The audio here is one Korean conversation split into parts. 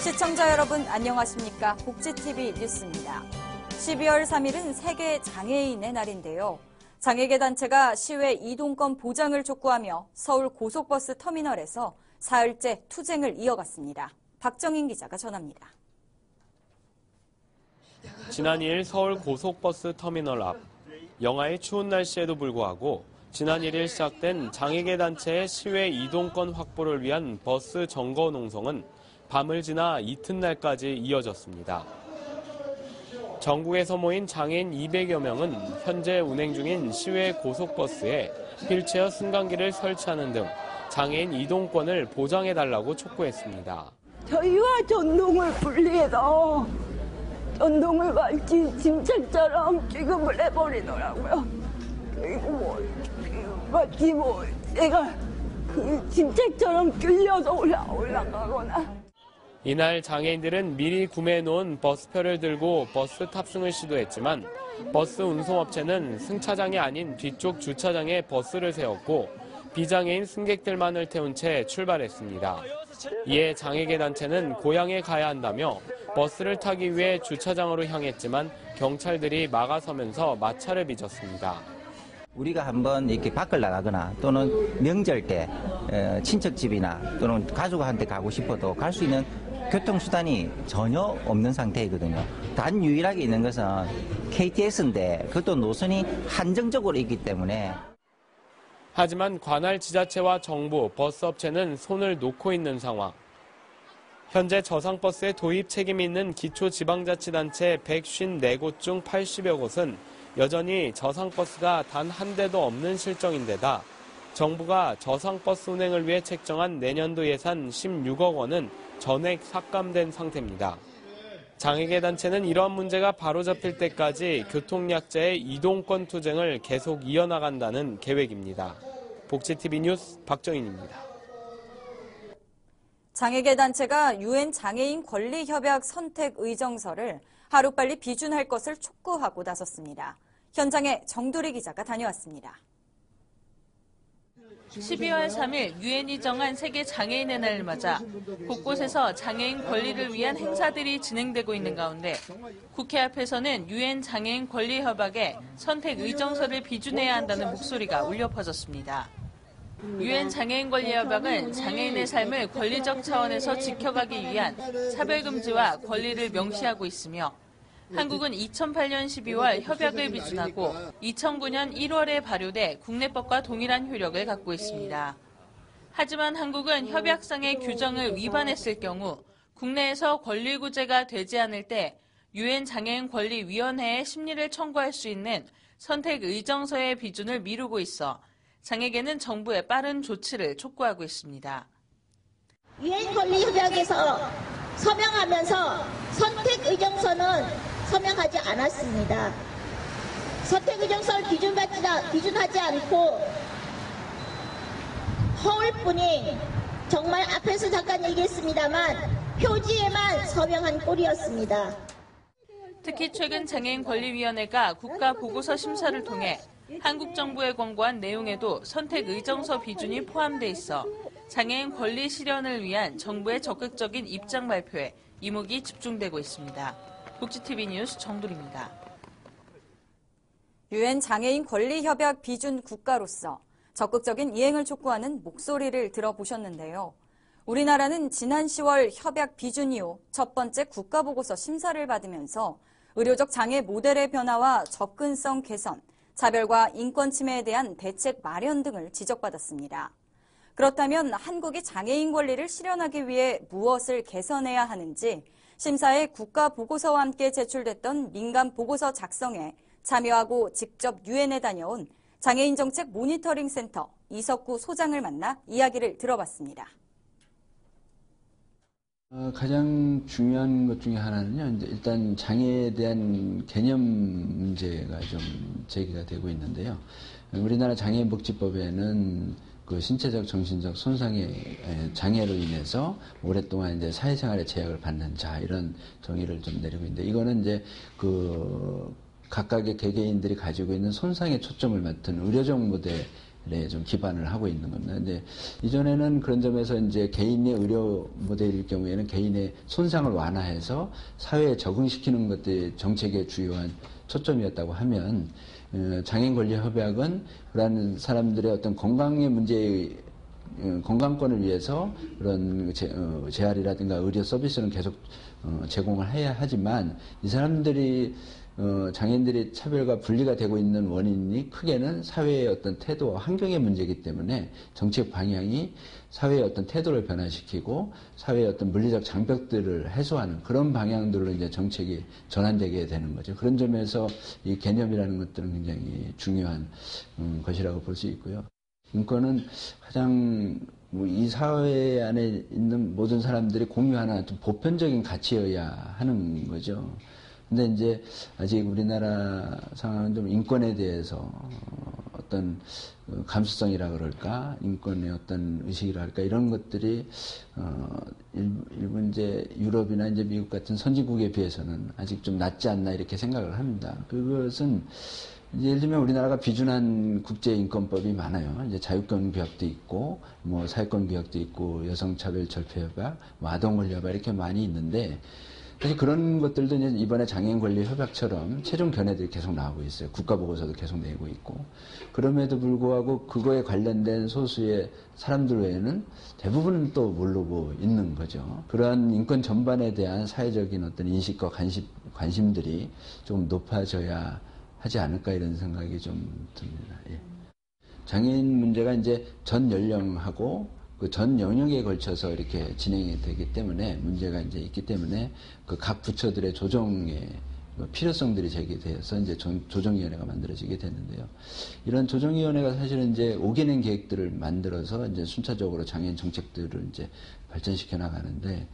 시청자 여러분 안녕하십니까? 복지TV 뉴스입니다. 12월 3일은 세계 장애인의 날인데요. 장애계 단체가 시외 이동권 보장을 촉구하며 서울 고속버스 터미널에서 사흘째 투쟁을 이어갔습니다. 박정인 기자가 전합니다. 지난 2일 서울 고속버스 터미널 앞. 영하의 추운 날씨에도 불구하고 지난 1일 시작된 장애계 단체의 시외 이동권 확보를 위한 버스 점거 농성은 밤을 지나 이튿날까지 이어졌습니다. 전국에서 모인 장애인 200여 명은 현재 운행 중인 시외 고속버스에 휠체어 승강기를 설치하는 등 장애인 이동권을 보장해달라고 촉구했습니다. 저희와 전동을 분리해서 전동을 마치 짐승처럼 취급을 해버리더라고요. 그리고 마치 내가 짐승처럼 끌려서 올라가거나. 이날 장애인들은 미리 구매해놓은 버스표를 들고 버스 탑승을 시도했지만 버스 운송업체는 승차장이 아닌 뒤쪽 주차장에 버스를 세웠고 비장애인 승객들만을 태운 채 출발했습니다. 이에 장애계 단체는 고향에 가야 한다며 버스를 타기 위해 주차장으로 향했지만 경찰들이 막아서면서 마찰을 빚었습니다. 우리가 한번 이렇게 밖을 나가거나 또는 명절 때 친척집이나 또는 가족한테 가고 싶어도 갈 수 있는 교통수단이 전혀 없는 상태이거든요. 단 유일하게 있는 것은 KTX인데 그것도 노선이 한정적으로 있기 때문에. 하지만 관할 지자체와 정부, 버스업체는 손을 놓고 있는 상황. 현재 저상버스의 도입 책임이 있는 기초지방자치단체 154곳 중 80여 곳은 여전히 저상버스가 단 한 대도 없는 실정인데다 정부가 저상버스 운행을 위해 책정한 내년도 예산 16억 원은 전액 삭감된 상태입니다. 장애계 단체는 이러한 문제가 바로잡힐 때까지 교통약자의 이동권 투쟁을 계속 이어나간다는 계획입니다. 복지TV 뉴스 박정인입니다. 장애계 단체가 UN 장애인 권리협약 선택 의정서를 하루빨리 비준할 것을 촉구하고 나섰습니다. 현장에 정두리 기자가 다녀왔습니다. 12월 3일 유엔이 정한 세계 장애인의 날을 맞아 곳곳에서 장애인 권리를 위한 행사들이 진행되고 있는 가운데 국회 앞에서는 유엔 장애인 권리협약에 선택 의정서를 비준해야 한다는 목소리가 울려 퍼졌습니다. 유엔 장애인 권리협약은 장애인의 삶을 권리적 차원에서 지켜가기 위한 차별금지와 권리를 명시하고 있으며 한국은 2008년 12월 협약을 비준하고 2009년 1월에 발효돼 국내법과 동일한 효력을 갖고 있습니다. 하지만 한국은 협약상의 규정을 위반했을 경우 국내에서 권리구제가 되지 않을 때 유엔 장애인 권리위원회에 심리를 청구할 수 있는 선택 의정서의 비준을 미루고 있어 장애계는 정부의 빠른 조치를 촉구하고 있습니다. 유엔 권리협약에서 서명하면서 선택 의정서는 서명하지 않았습니다. 선택 의정서를 비준하지 않고 허울 뿐인 정말 앞에서 잠깐 얘기했습니다만 표지에만 서명한 꼴이었습니다. 특히 최근 장애인권리위원회가 국가보고서 심사를 통해 한국 정부에 권고한 내용에도 선택 의정서 비준이 포함돼 있어 장애인 권리 실현을 위한 정부의 적극적인 입장 발표에 이목이 집중되고 있습니다. 복지TV 뉴스 정두리입니다. 유엔 장애인 권리협약 비준 국가로서 적극적인 이행을 촉구하는 목소리를 들어보셨는데요. 우리나라는 지난 10월 협약 비준 이후 첫 번째 국가보고서 심사를 받으면서 의료적 장애 모델의 변화와 접근성 개선, 차별과 인권 침해에 대한 대책 마련 등을 지적받았습니다. 그렇다면 한국이 장애인 권리를 실현하기 위해 무엇을 개선해야 하는지 심사에 국가보고서와 함께 제출됐던 민간보고서 작성에 참여하고 직접 유엔에 다녀온 장애인정책 모니터링센터 이석구 소장을 만나 이야기를 들어봤습니다. 가장 중요한 것 중에 하나는요, 일단 장애에 대한 개념 문제가 좀 제기가 되고 있는데요. 우리나라 장애인복지법에는 그 신체적, 정신적 손상의 장애로 인해서 오랫동안 이제 사회생활에 제약을 받는 자, 이런 정의를 좀 내리고 있는데, 이거는 이제 그 각각의 개개인들이 가지고 있는 손상에 초점을 맞춘 의료적 모델 좀 기반을 하고 있는 겁니다. 근데 이전에는 그런 점에서 이제 개인의 의료 모델일 경우에는 개인의 손상을 완화해서 사회에 적응시키는 것들이 정책의 주요한 초점이었다고 하면 장애인 권리 협약은 그러한 사람들의 어떤 건강의 문제의 건강권을 위해서 그런 재활이라든가 의료 서비스는 계속 제공을 해야 하지만 이 사람들이 장애인들이 차별과 분리가 되고 있는 원인이 크게는 사회의 어떤 태도와 환경의 문제이기 때문에 정책 방향이 사회의 어떤 태도를 변화시키고 사회의 어떤 물리적 장벽들을 해소하는 그런 방향들로 이제 정책이 전환되게 되는 거죠. 그런 점에서 이 개념이라는 것들은 굉장히 중요한 것이라고 볼 수 있고요. 인권은 가장 이 사회 안에 있는 모든 사람들이 공유하는 좀 보편적인 가치여야 하는 거죠. 근데 이제 아직 우리나라 상황은 좀 인권에 대해서 어떤 감수성이라 그럴까, 인권의 어떤 의식이라 할까, 이런 것들이 일부 이제 유럽이나 이제 미국 같은 선진국에 비해서는 아직 좀 낮지 않나 이렇게 생각을 합니다. 그것은 예를 들면 우리나라가 비준한 국제인권법이 많아요. 이제 자유권규약도 있고, 뭐 사회권규약도 있고, 여성차별철폐협약, 아동권리협약 이렇게 많이 있는데, 사실 그런 것들도 이제 이번에 장애인권리협약처럼 최종 견해들이 계속 나오고 있어요. 국가보고서도 계속 내고 있고. 그럼에도 불구하고 그거에 관련된 소수의 사람들 외에는 대부분은 또 모르고 있는 거죠. 그러한 인권 전반에 대한 사회적인 어떤 인식과 관심들이 좀 높아져야 하지 않을까 이런 생각이 좀 듭니다. 예. 장애인 문제가 이제 전 연령하고 그 전 영역에 걸쳐서 이렇게 진행이 되기 때문에 문제가 이제 있기 때문에 그 각 부처들의 조정의 필요성들이 제기되어서 이제 조정위원회가 만들어지게 됐는데요. 이런 조정위원회가 사실은 이제 5개년 계획들을 만들어서 이제 순차적으로 장애인 정책들을 이제 발전시켜 나가는데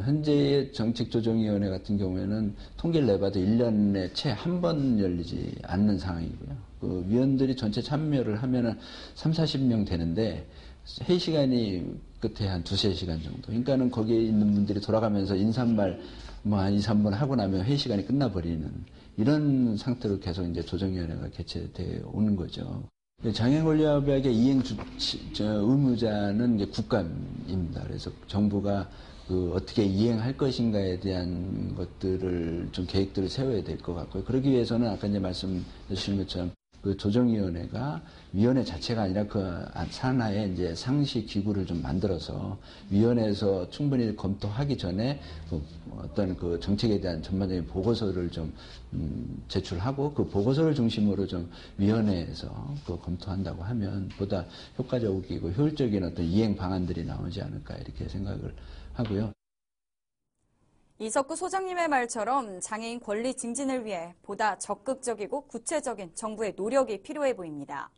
현재의 정책조정위원회 같은 경우에는 통계를 내봐도 1년에 채 한 번 열리지 않는 상황이고요. 그 위원들이 전체 참여를 하면은 30-40명 되는데 회의 시간이 끝에 한 2-3시간 정도. 그러니까는 거기에 있는 분들이 돌아가면서 인사말 뭐 한 2-3분 하고 나면 회의 시간이 끝나버리는 이런 상태로 계속 이제 조정위원회가 개최되어 오는 거죠. 장애인권리협약의 이행 의무자는 이제 국가입니다. 그래서 정부가 어떻게 이행할 것인가에 대한 것들을 좀 계획들을 세워야 될 것 같고요. 그러기 위해서는 아까 이제 말씀 주신 것처럼 그 조정위원회가 위원회 자체가 아니라 그 산하에 이제 상시 기구를 좀 만들어서 위원회에서 충분히 검토하기 전에 어떤 그 정책에 대한 전반적인 보고서를 좀 제출하고 그 보고서를 중심으로 좀 위원회에서 그 검토한다고 하면 보다 효과적이고 효율적인 어떤 이행 방안들이 나오지 않을까 이렇게 생각을 하고요. 이석구 소장님의 말처럼 장애인 권리 증진을 위해 보다 적극적이고 구체적인 정부의 노력이 필요해 보입니다.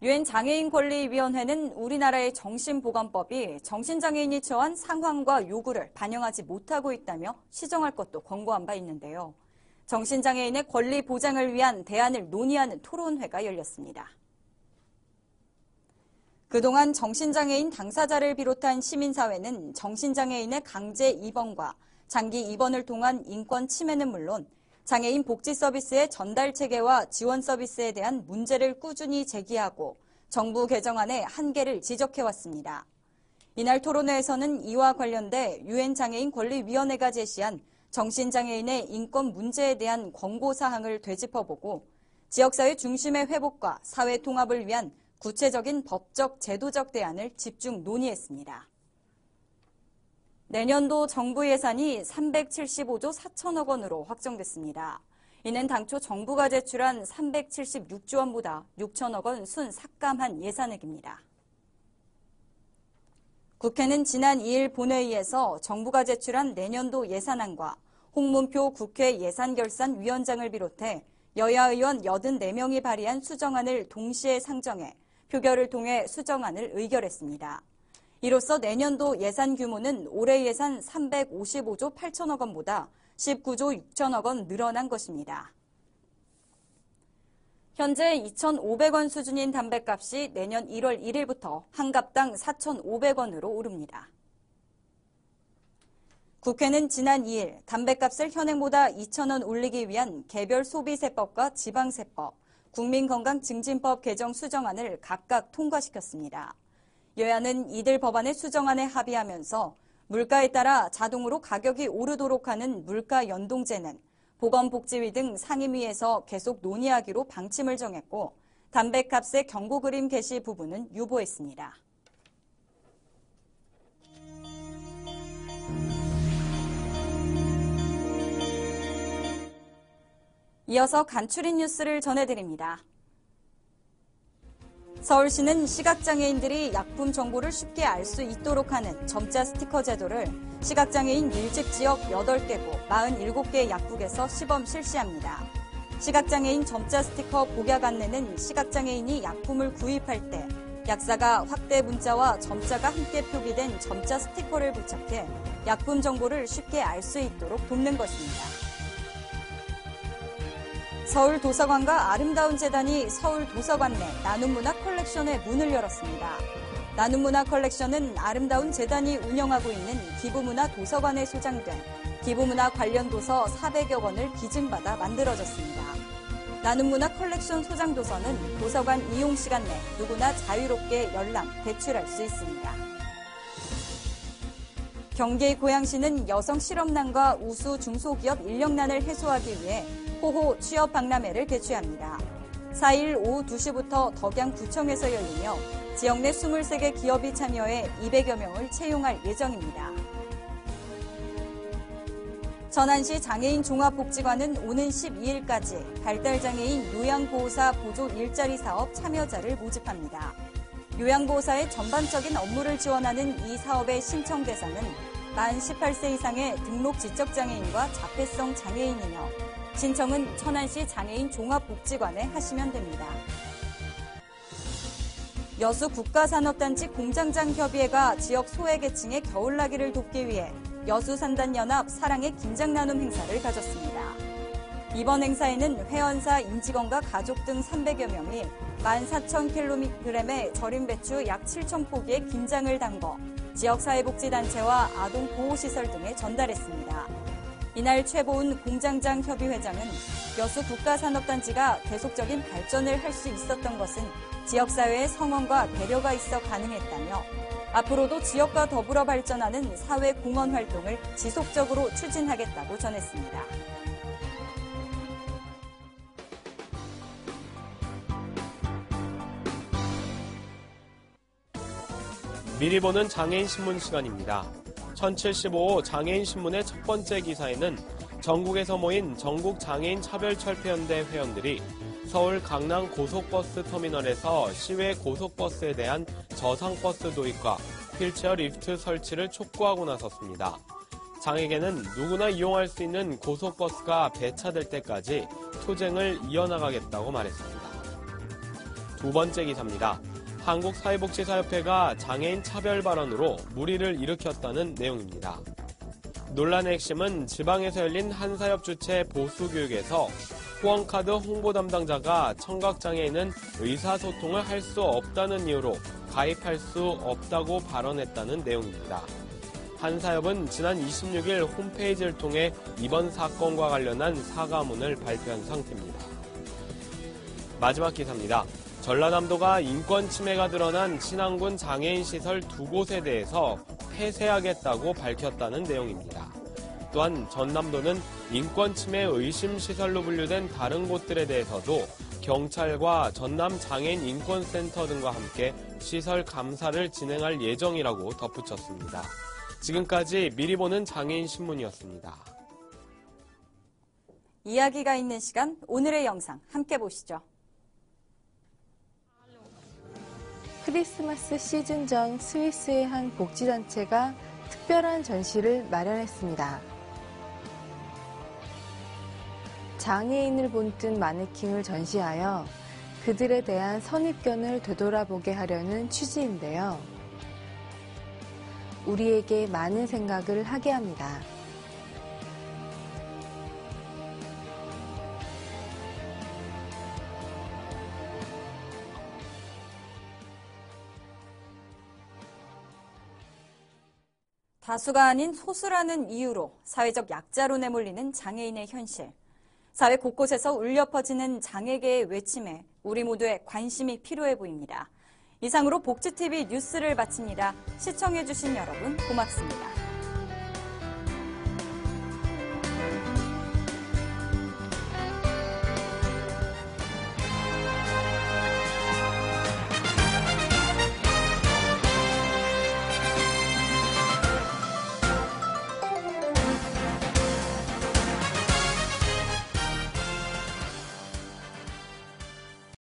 유엔 장애인권리위원회는 우리나라의 정신보건법이 정신장애인이 처한 상황과 요구를 반영하지 못하고 있다며 시정할 것도 권고한 바 있는데요. 정신장애인의 권리 보장을 위한 대안을 논의하는 토론회가 열렸습니다. 그동안 정신장애인 당사자를 비롯한 시민사회는 정신장애인의 강제 입원과 장기 입원을 통한 인권 침해는 물론 장애인 복지 서비스의 전달 체계와 지원 서비스에 대한 문제를 꾸준히 제기하고 정부 개정안의 한계를 지적해왔습니다. 이날 토론회에서는 이와 관련돼 유엔 장애인 권리위원회가 제시한 정신장애인의 인권 문제에 대한 권고사항을 되짚어보고 지역사회 중심의 회복과 사회 통합을 위한 구체적인 법적, 제도적 대안을 집중 논의했습니다. 내년도 정부 예산이 375조 4천억 원으로 확정됐습니다. 이는 당초 정부가 제출한 376조 원보다 6천억 원 순 삭감한 예산액입니다. 국회는 지난 2일 본회의에서 정부가 제출한 내년도 예산안과 홍문표 국회 예산결산위원장을 비롯해 여야 의원 84명이 발의한 수정안을 동시에 상정해 표결을 통해 수정안을 의결했습니다. 이로써 내년도 예산 규모는 올해 예산 355조 8천억 원보다 19조 6천억 원 늘어난 것입니다. 현재 2,500원 수준인 담뱃값이 내년 1월 1일부터 한 갑당 4,500원으로 오릅니다. 국회는 지난 2일 담뱃값을 현행보다 2,000원 올리기 위한 개별 소비세법과 지방세법, 국민건강증진법 개정 수정안을 각각 통과시켰습니다. 여야는 이들 법안의 수정안에 합의하면서 물가에 따라 자동으로 가격이 오르도록 하는 물가 연동제는 보건복지위 등 상임위에서 계속 논의하기로 방침을 정했고 담배값의 경고 그림 게시 부분은 유보했습니다. 이어서 간추린 뉴스를 전해드립니다. 서울시는 시각장애인들이 약품 정보를 쉽게 알 수 있도록 하는 점자 스티커 제도를 시각장애인 밀집 지역 8개국 47개 약국에서 시범 실시합니다. 시각장애인 점자 스티커 복약 안내는 시각장애인이 약품을 구입할 때 약사가 확대 문자와 점자가 함께 표기된 점자 스티커를 부착해 약품 정보를 쉽게 알 수 있도록 돕는 것입니다. 서울도서관과 아름다운 재단이 서울도서관 내 나눔문화 컬렉션의 문을 열었습니다. 나눔문화 컬렉션은 아름다운 재단이 운영하고 있는 기부문화 도서관에 소장된 기부문화 관련 도서 400여 권을 기증받아 만들어졌습니다. 나눔문화 컬렉션 소장 도서는 도서관 이용 시간 내 누구나 자유롭게 열람, 대출할 수 있습니다. 경기 고양시는 여성 실업난과 우수 중소기업 인력난을 해소하기 위해 호호 취업 박람회를 개최합니다. 4일 오후 2시부터 덕양구청에서 열리며 지역 내 23개 기업이 참여해 200여 명을 채용할 예정입니다. 전안시 장애인 종합복지관은 오는 12일까지 발달장애인 요양보호사 보조 일자리 사업 참여자를 모집합니다. 요양보호사의 전반적인 업무를 지원하는 이 사업의 신청 대상은 만 18세 이상의 등록 지적장애인과 자폐성 장애인이며 신청은 천안시 장애인 종합복지관에 하시면 됩니다. 여수 국가산업단지 공장장 협의회가 지역 소외계층의 겨울나기를 돕기 위해 여수산단연합 사랑의 김장나눔 행사를 가졌습니다. 이번 행사에는 회원사 임직원과 가족 등 300여 명이 14,000kg의 절임 배추 약 7,000포기의 김장을 담궈 지역사회복지단체와 아동보호시설 등에 전달했습니다. 이날 최보은 공장장 협의회장은 여수 국가산업단지가 계속적인 발전을 할 수 있었던 것은 지역사회의 성원과 배려가 있어 가능했다며 앞으로도 지역과 더불어 발전하는 사회공헌 활동을 지속적으로 추진하겠다고 전했습니다. 미리 보는 장애인 신문 시간입니다. 1075호 장애인 신문의 첫 번째 기사에는 전국에서 모인 전국장애인 차별철폐연대 회원들이 서울 강남 고속버스 터미널에서 시외 고속버스에 대한 저상버스 도입과 휠체어 리프트 설치를 촉구하고 나섰습니다. 장애계는 누구나 이용할 수 있는 고속버스가 배차될 때까지 투쟁을 이어나가겠다고 말했습니다. 두 번째 기사입니다. 한국사회복지사협회가 장애인 차별 발언으로 물의를 일으켰다는 내용입니다. 논란의 핵심은 지방에서 열린 한 사협 주최 보수교육에서 후원카드 홍보 담당자가 청각장애인은 의사소통을 할 수 없다는 이유로 가입할 수 없다고 발언했다는 내용입니다. 한 사협은 지난 26일 홈페이지를 통해 이번 사건과 관련한 사과문을 발표한 상태입니다. 마지막 기사입니다. 전라남도가 인권 침해가 드러난 신안군 장애인 시설 2곳에 대해서 폐쇄하겠다고 밝혔다는 내용입니다. 또한 전남도는 인권 침해 의심 시설로 분류된 다른 곳들에 대해서도 경찰과 전남 장애인 인권센터 등과 함께 시설 감사를 진행할 예정이라고 덧붙였습니다. 지금까지 미리 보는 장애인 신문이었습니다. 이야기가 있는 시간, 오늘의 영상 함께 보시죠. 크리스마스 시즌 전 스위스의 한 복지단체가 특별한 전시를 마련했습니다. 장애인을 본뜬 마네킹을 전시하여 그들에 대한 선입견을 되돌아보게 하려는 취지인데요. 우리에게 많은 생각을 하게 합니다. 다수가 아닌 소수라는 이유로 사회적 약자로 내몰리는 장애인의 현실. 사회 곳곳에서 울려 퍼지는 장애계의 외침에 우리 모두의 관심이 필요해 보입니다. 이상으로 복지TV 뉴스를 마칩니다. 시청해주신 여러분 고맙습니다.